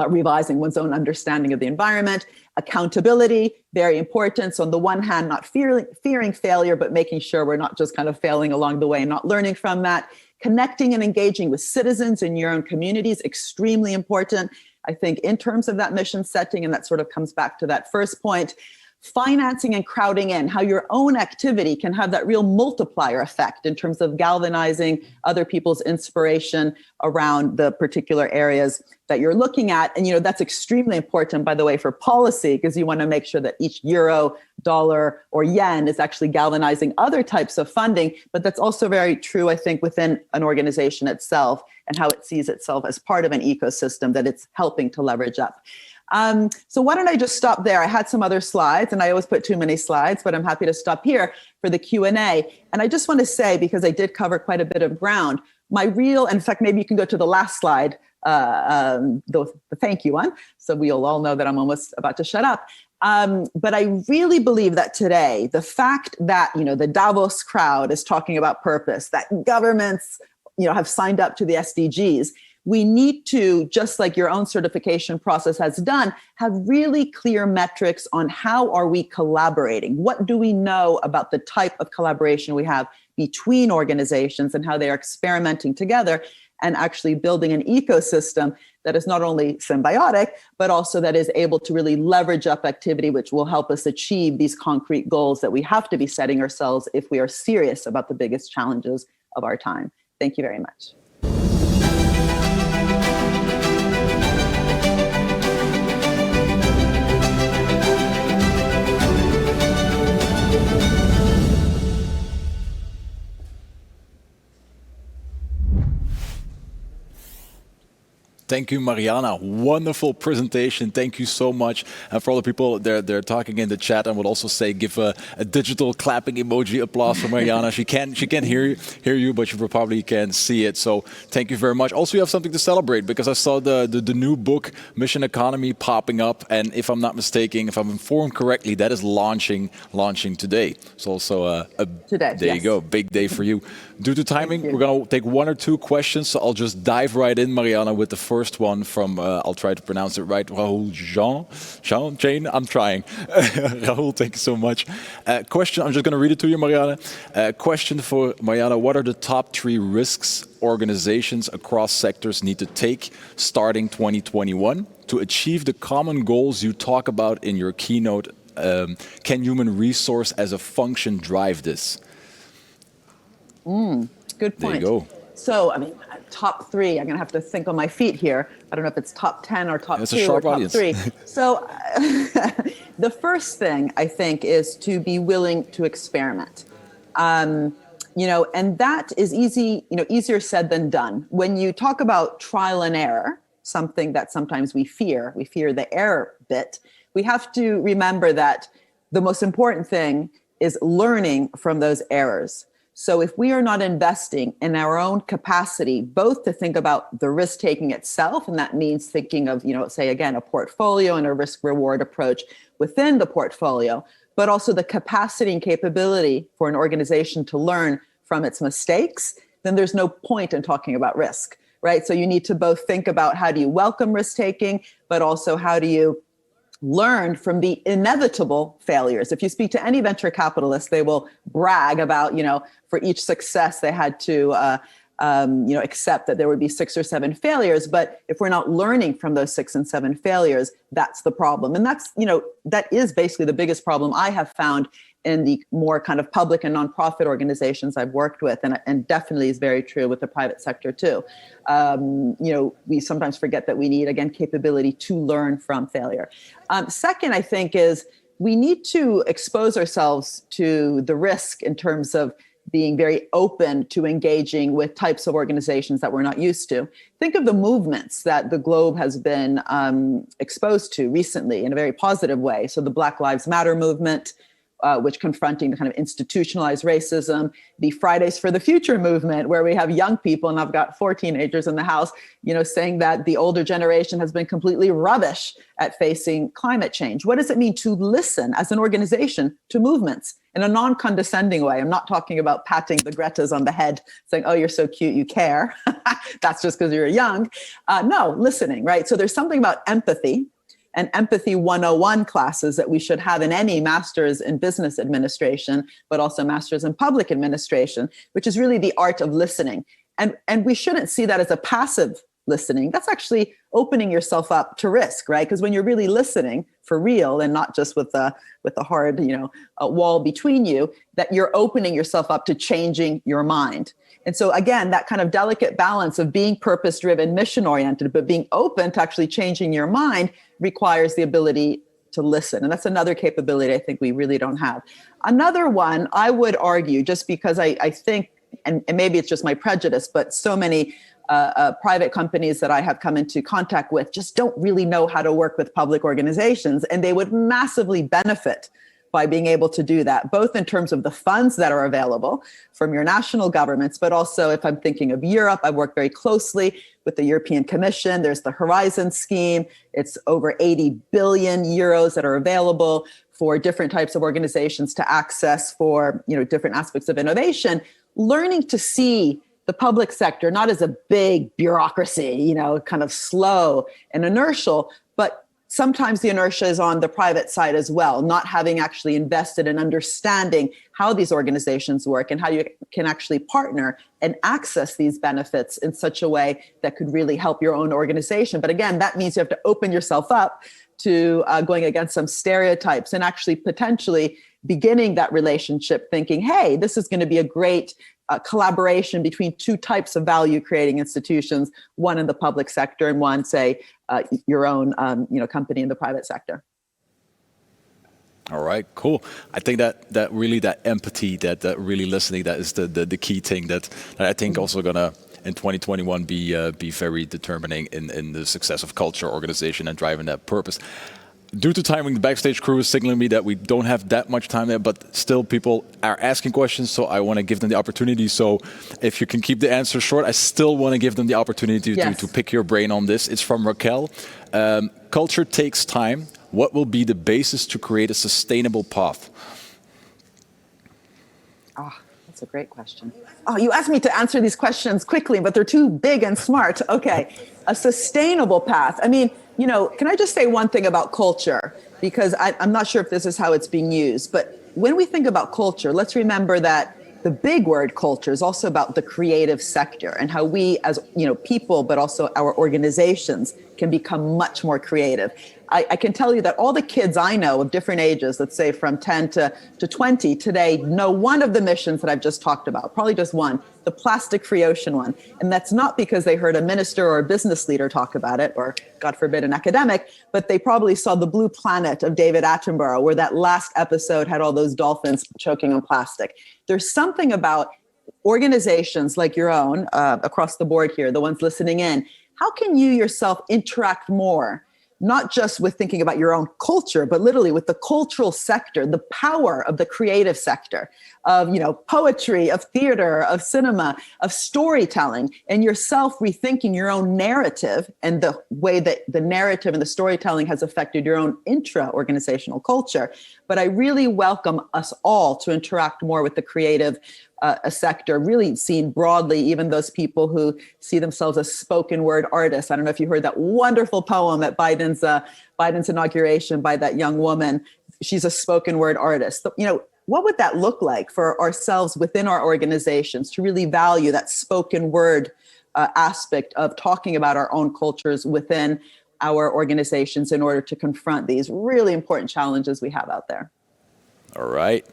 revising one's own understanding of the environment. Accountability, very important. So on the one hand, not fearing failure, but making sure we're not just kind of failing along the way and not learning from that. Connecting and engaging with citizens in your own communities, extremely important, I think, in terms of that mission setting. And that sort of comes back to that first point. financing and crowding in, how your own activity can have that real multiplier effect in terms of galvanizing other people's inspiration around the particular areas that you're looking at. And, that's extremely important, by the way, for policy, because you want to make sure that each euro, dollar, or yen is actually galvanizing other types of funding. But that's also very true, I think, within an organization itself and how it sees itself as part of an ecosystem that it's helping to leverage up. So why don't I just stop there? I had some other slides, and I always put too many slides, but I'm happy to stop here for the Q&A. And I just want to say, because I did cover quite a bit of ground, in fact, maybe you can go to the last slide, the thank you one, so we'll all know that I'm almost about to shut up. But I really believe that today, the fact that, the Davos crowd is talking about purpose, that governments, have signed up to the SDGs, we need to, just like your own certification process has done, have really clear metrics on how are we collaborating? What do we know about the type of collaboration we have between organizations and how they are experimenting together and actually building an ecosystem that is not only symbiotic, but also that is able to really leverage up activity, which will help us achieve these concrete goals that we have to be setting ourselves if we are serious about the biggest challenges of our time. Thank you very much. Thank you, Mariana. Wonderful presentation. Thank you so much. And for all the people they're talking in the chat, I would also say give a digital clapping emoji applause for Mariana. She can't hear you, but you probably can see it. So thank you very much. Also, you have something to celebrate because I saw the new book Mission Economy popping up, and if I'm not mistaken, if I'm informed correctly, that is launching today. It's also today. There yes. you go, big day for you. Due to timing, we're gonna take one or two questions. So I'll just dive right in, Mariana, with the first one from, I'll try to pronounce it right, Rahul Jane, I'm trying. Rahul, thank you so much. Question, I'm just going to read it to you, Mariana. Question for Mariana, what are the top 3 risks organizations across sectors need to take starting 2021 to achieve the common goals you talk about in your keynote? Can human resource as a function drive this? Good point. There you go. So, top 3, I'm going to have to think on my feet here. I don't know if it's top 10 or top 2 or top 3. So the first thing I think is to be willing to experiment. And that is easier said than done. When you talk about trial and error, something that sometimes we fear the error bit, we have to remember that the most important thing is learning from those errors. So if we are not investing in our own capacity, both to think about the risk taking itself, and that means thinking of, say again, a portfolio and a risk reward approach within the portfolio, but also the capacity and capability for an organization to learn from its mistakes, then there's no point in talking about risk, right? So you need to both think about how do you welcome risk taking, but also how do you learn from the inevitable failures. If you speak to any venture capitalist, they will brag about, for each success they had to, accept that there would be 6 or 7 failures. But if we're not learning from those 6 and 7 failures, that's the problem. And that's, that is basically the biggest problem I have found in the more kind of public and nonprofit organizations I've worked with, and definitely is very true with the private sector too. We sometimes forget that we need, again, capability to learn from failure. Second, I think, is we need to expose ourselves to the risk in terms of being very open to engaging with types of organizations that we're not used to. Think of the movements that the globe has been exposed to recently in a very positive way. So the Black Lives Matter movement, which confronting the kind of institutionalized racism, the Fridays for the Future movement, where we have young people, and I've got 4 teenagers in the house, saying that the older generation has been completely rubbish at facing climate change. What does it mean to listen as an organization to movements in a non-condescending way? I'm not talking about patting the Gretas on the head, saying, oh, you're so cute, you care. That's just because you're young. No, listening, right? So there's something about empathy and Empathy 101 classes that we should have in any master's in business administration, but also master's in public administration, which is really the art of listening. And we shouldn't see that as a passive listening, that's actually opening yourself up to risk, right? Because when you're really listening for real and not just with a hard, a wall between you, that you're opening yourself up to changing your mind. And so again, that kind of delicate balance of being purpose-driven, mission-oriented, but being open to actually changing your mind requires the ability to listen. And that's another capability I think we really don't have. Another one, I would argue, just because I think, and maybe it's just my prejudice, but so many private companies that I have come into contact with just don't really know how to work with public organizations, and they would massively benefit by being able to do that, both in terms of the funds that are available from your national governments, but also if I'm thinking of Europe, I've worked very closely with the European Commission. There's the Horizon scheme. It's over 80 billion euros that are available for different types of organizations to access for, different aspects of innovation. Learning to see the public sector not as a big bureaucracy, kind of slow and inertial, but sometimes the inertia is on the private side as well, not having actually invested in understanding how these organizations work and how you can actually partner and access these benefits in such a way that could really help your own organization. But again, that means you have to open yourself up to going against some stereotypes and actually potentially beginning that relationship thinking, hey, this is going to be a great collaboration between two types of value creating institutions, one in the public sector and one, say, your own company in the private sector. All right, cool. I think that really that empathy, that really listening, that is the key thing that I think also gonna in 2021 be very determining in the success of culture, organization, and driving that purpose. Due to timing, the backstage crew is signaling me that we don't have that much time there, but still people are asking questions, so I want to give them the opportunity. So if you can keep the answer short, I still want to give them the opportunity to pick your brain on this. It's from Raquel. Culture takes time. What will be the basis to create a sustainable path? That's a great question. You asked me to answer these questions quickly, but they're too big and smart. Okay, a sustainable path. I mean, can I just say one thing about culture? Because I'm not sure if this is how it's being used, but when we think about culture, let's remember that the big word culture is also about the creative sector and how we as people, but also our organizations can become much more creative. I can tell you that all the kids I know of different ages, let's say from 10 to 20 today, know one of the missions that I've just talked about, probably just one, the plastic-free ocean one. And that's not because they heard a minister or a business leader talk about it, or God forbid, an academic, but they probably saw The Blue Planet of David Attenborough, where that last episode had all those dolphins choking on plastic. There's something about organizations like your own, across the board here, the ones listening in, how can you yourself interact more, not just with thinking about your own culture, but literally with the cultural sector, the power of the creative sector, of poetry, of theater, of cinema, of storytelling, and yourself rethinking your own narrative and the way that the narrative and the storytelling has affected your own intra-organizational culture. But I really welcome us all to interact more with the creative sector, really seen broadly, even those people who see themselves as spoken word artists. I don't know if you heard that wonderful poem at Biden's inauguration by that young woman. She's a spoken word artist. What would that look like for ourselves within our organizations to really value that spoken word aspect of talking about our own cultures within our organizations in order to confront these really important challenges we have out there? All right.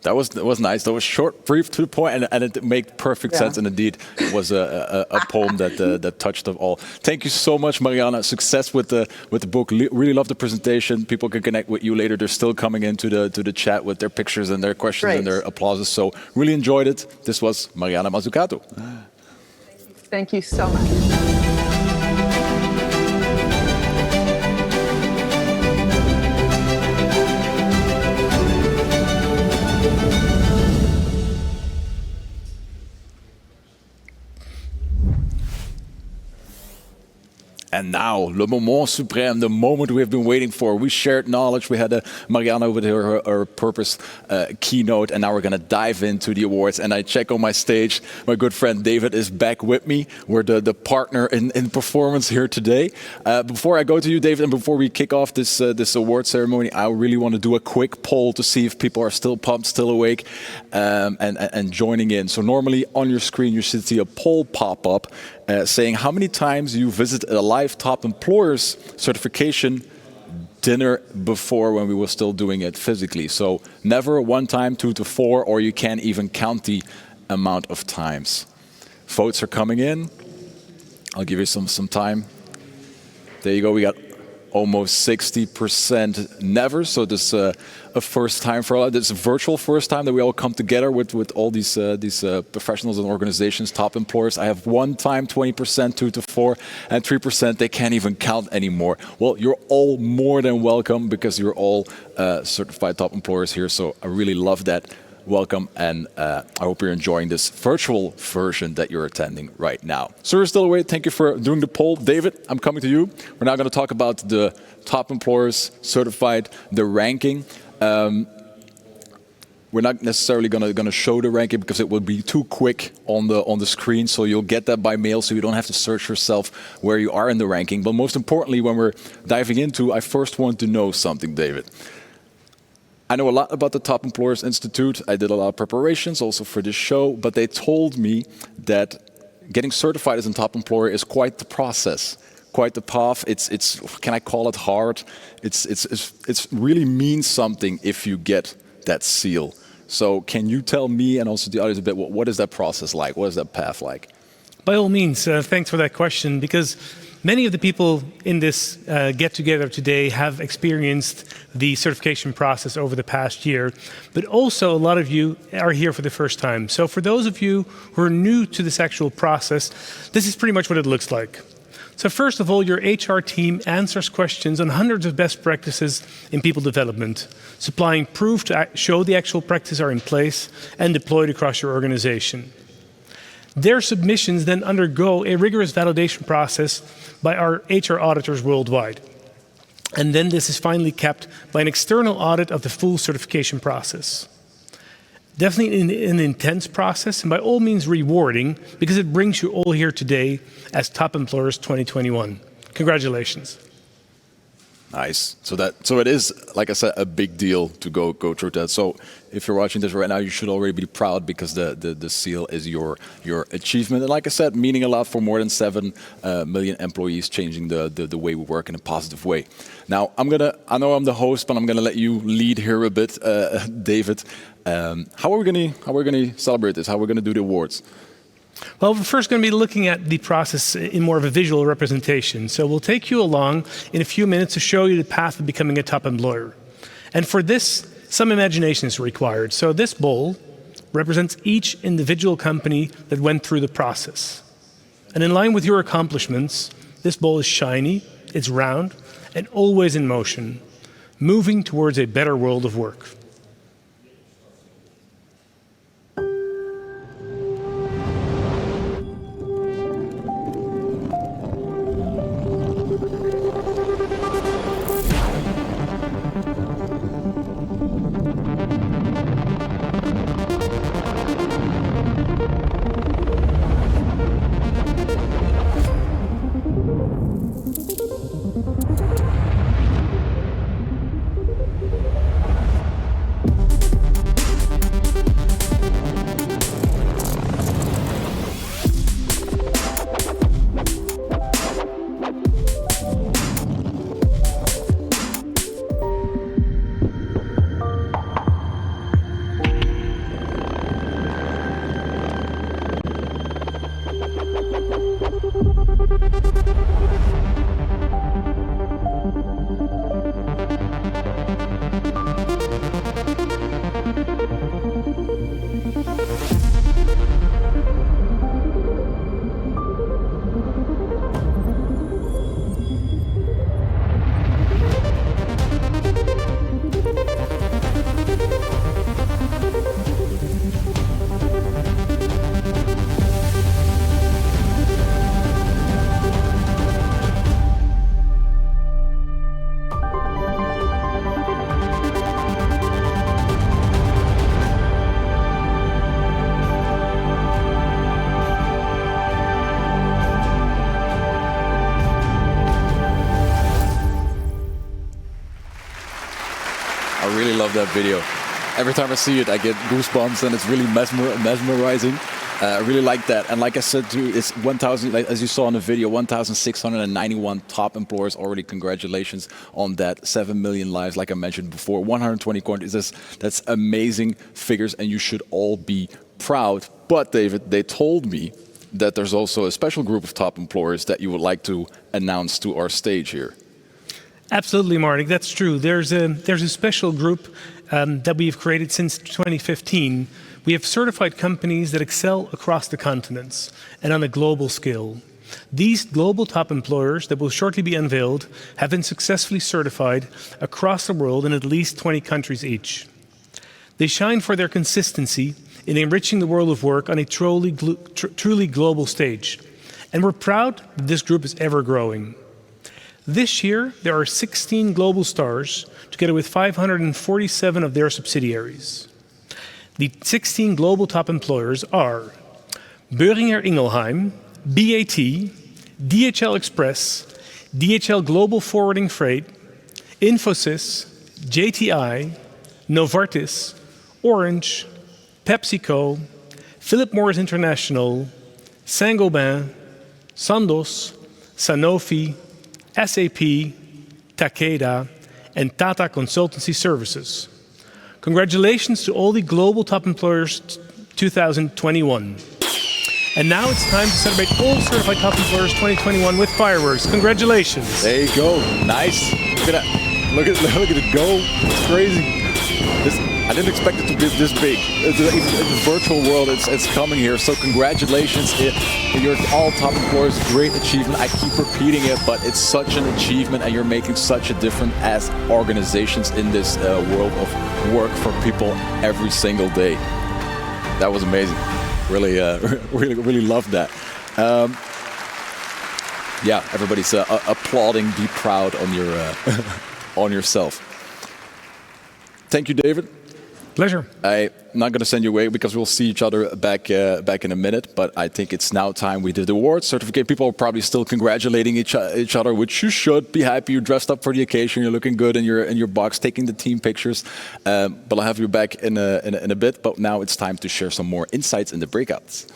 That was nice. That was short, brief, to the point, and it made perfect sense. And indeed, it was a poem that touched us all. Thank you so much, Mariana. Success with the book. Really love the presentation. People can connect with you later. They're still coming into the chat with their pictures and their questions and their applauses. So really enjoyed it. This was Mariana Mazzucato. Thank you so much. And now, le moment suprême, the moment we have been waiting for. We shared knowledge. We had Mariana with her purpose keynote, and now we're going to dive into the awards. And I check on my stage. My good friend David is back with me. We're the partner in performance here today. Before I go to you, David, and before we kick off this award ceremony, I really want to do a quick poll to see if people are still pumped, still awake, and joining in. So normally on your screen, you should see a poll pop up saying how many times you visited a live top employers certification dinner before when we were still doing it physically. So never, 1 time, 2 to 4, or you can't even count the amount of times. Votes are coming in. I'll give you some time. There you go. We got almost 60% never. So this is a first time for all. This is a virtual first time that we all come together with all these professionals and organizations, top employers. I have 1 time, 20%, 2 to 4, and 3% they can't even count anymore. Well, you're all more than welcome because you're all certified top employers here. So I really love that. Welcome, and I hope you're enjoying this virtual version that you're attending right now. So we're still away. Thank you for doing the poll. David, I'm coming to you. We're now going to talk about the top employers certified, the ranking. We're not necessarily going to show the ranking because it will be too quick on the screen. So you'll get that by mail, so you don't have to search yourself where you are in the ranking. But most importantly, when we're diving into, I first want to know something, David. I know a lot about the Top Employers Institute. I did a lot of preparations also for this show, but they told me that getting certified as a top employer is quite the process, quite the path. It's can I call it hard? It's really means something if you get that seal. So can you tell me and also the others a bit, what is that process like? What is that path like? By all means, thanks for that question, because many of the people in this get-together today have experienced the certification process over the past year, but also a lot of you are here for the first time. So for those of you who are new to this actual process, this is pretty much what it looks like. So first of all, your HR team answers questions on hundreds of best practices in people development, supplying proof to show the actual practices are in place and deployed across your organization. Their submissions then undergo a rigorous validation process by our HR auditors worldwide. And then this is finally capped by an external audit of the full certification process. Definitely an intense process, and by all means rewarding, because it brings you all here today as Top Employers 2021. Congratulations. Nice. So it is, like I said, a big deal to go through that. So if you're watching this right now, you should already be proud because the seal is your achievement. And like I said, meaning a lot for more than 7 million employees, changing the way we work in a positive way. Now I know I'm the host, but I'm gonna let you lead here a bit, David. How are we gonna celebrate this? How are we gonna do the awards? Well, we're first going to be looking at the process in more of a visual representation. So we'll take you along in a few minutes to show you the path of becoming a top employer. And for this, some imagination is required. So this bowl represents each individual company that went through the process. And in line with your accomplishments, this bowl is shiny, it's round, and always in motion, moving towards a better world of work. love that video. Every time I see it, I get goosebumps, and it's really mesmerizing. I really like that. And like I said too, it's 1,000, like, as you saw in the video, 1,691 top employers already. Congratulations on that. 7 million lives, like I mentioned before. 120 countries. That's amazing figures, and you should all be proud. But David, they told me that there's also a special group of top employers that you would like to announce to our stage here. Absolutely, Marnik, that's true. There's a special group that we've created since 2015. We have certified companies that excel across the continents and on a global scale. These global top employers that will shortly be unveiled have been successfully certified across the world in at least 20 countries each. They shine for their consistency in enriching the world of work on a truly global stage. And we're proud that this group is ever growing. This year, there are 16 global stars, together with 547 of their subsidiaries. The 16 global top employers are Boehringer Ingelheim, BAT, DHL Express, DHL Global Forwarding Freight, Infosys, JTI, Novartis, Orange, PepsiCo, Philip Morris International, Saint-Gobain, Sandoz, Sanofi, SAP, Takeda, and Tata Consultancy Services. Congratulations to all the global top employers 2021. And now it's time to celebrate all certified top employers 2021 with fireworks. Congratulations. There you go. Nice. Look at that. Look at it go. It's crazy. I didn't expect it to be this big. Even in the virtual world, it's coming here. So congratulations. You're all top employers. Great achievement. I keep repeating it, but it's such an achievement, and you're making such a difference as organizations in this world of work for people every single day. That was amazing. Really, really loved that. Yeah, everybody's applauding. Be proud on your on yourself. Thank you, David. Pleasure. I'm not going to send you away because we'll see each other back in a minute. But I think it's now time we did the awards certificate. People are probably still congratulating each other, which you should. Be happy you're dressed up for the occasion. You're looking good in your box, taking the team pictures. But I'll have you back in a bit. But now it's time to share some more insights in the breakouts.